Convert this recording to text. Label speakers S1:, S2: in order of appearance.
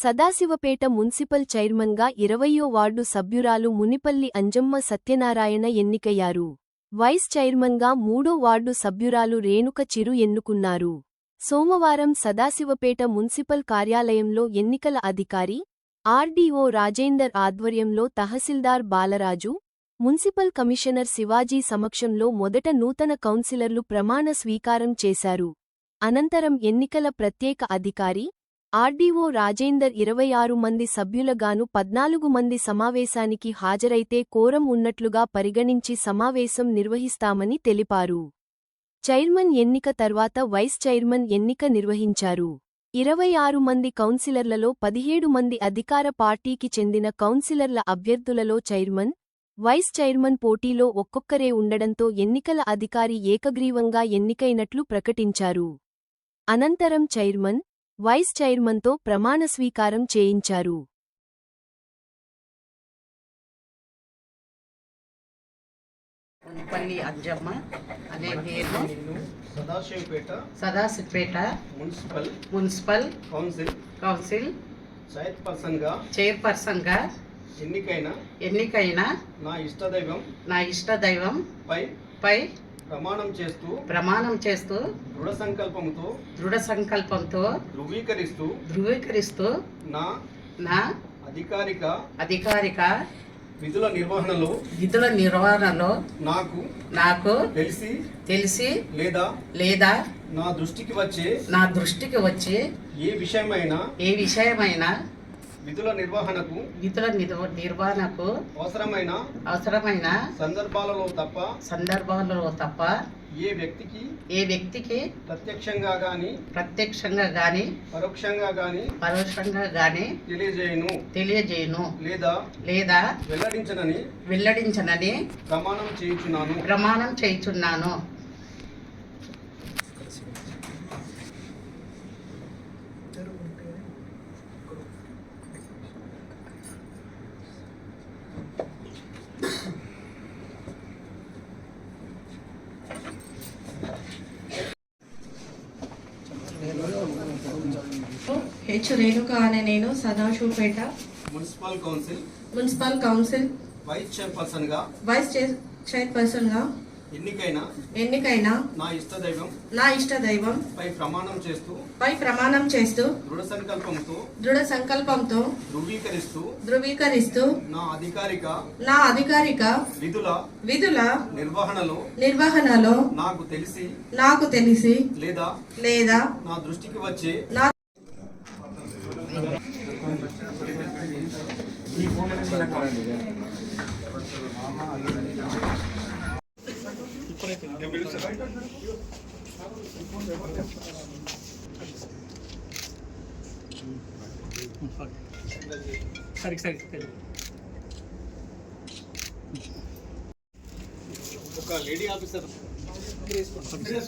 S1: Sadasivpet municipal చైర్మన్గా 20వ ward సభ్యురాలు మునిపల్లి అంజమ్మ సత్యనారాయణ ఎన్నికయ్యారు. వైస్ చైర్మన్గా 3వ వార్డు సభ్యురాలు రేణుక చిరు ఎన్నుకున్నారు. సోమవారం సదాశివపేట మున్సిపల్ కార్యాలయంలో ఎన్నికల అధికారి ఆర్డీఓ రాజేందర్ ఆధ్వర్యంలో తహసీల్దార్ బాలరాజు, మున్సిపల్ కమిషనర్ శివాజీ సమక్షంలో మొదట నూతన కౌన్సిలర్లు ప్రమాణ స్వీకారం చేశారు. అనంతరం ఎన్నికల ప్రత్యేక అధికారి ఆర్డీఓ రాజేందర్ 26 మంది సభ్యులగాను 14 మంది సమావేశానికి హాజరైతే కోరం ఉన్నట్లుగా పరిగణించి సమావేశం నిర్వహిస్తామని తెలిపారు. చైర్మన్ ఎన్నిక తర్వాత వైస్ చైర్మన్ ఎన్నిక నిర్వహించారు. 26 మంది కౌన్సిలర్లలో 17 మంది అధికార పార్టీకి చెందిన కౌన్సిలర్ల అభ్యర్థులలో చైర్మన్, వైస్ చైర్మన్ పోటీలో ఒక్కొక్కరే ఉండడంతో ఎన్నికల అధికారి ఏకగ్రీవంగా ఎన్నికైనట్లు ప్రకటించారు. అనంతరం చైర్మన్, వైస్ చైర్మన్తో ప్రమాణ స్వీకారం చేయించారు.
S2: మునిపల్లి అంజమ్మ అనే నేను సదాశివపేట మున్సిపల్ కౌన్సిల్ చైర్పర్సన్గా ఎన్నికైన నా ఇష్టదైవం పై ప్రమాణం చేస్తూ దృఢ సంకల్పంతో ధృవీకరిస్తూ నా అధికారిక విధుల నిర్వహణలో నాకు తెలిసి లేదా నా దృష్టికి వచ్చే ఏ విషయమైనా విధుల నిర్వహణకు అవసరమైన సందర్భాలలో తప్ప ఏ వ్యక్తికి ప్రత్యక్షంగా గాని పరోక్షంగా గాని తెలియజేయను లేదా వెల్లడించనని ప్రమాణం చేయుచున్నాను.
S3: రేణుక అనే నేను Sadasivpet municipal council vice chairperson గా ఎన్నికైన నా ఇష్టదైవం పై ప్రమాణం చేస్తూ దృఢ సంకల్పంతో ధృవీకరిస్తూ నా అధికారిక విధుల నిర్వహణలో నాకు తెలిసి లేదా నా దృష్టికి వచ్చే
S4: ఒక లేడీ ఆఫీసర్ కొద్దిగా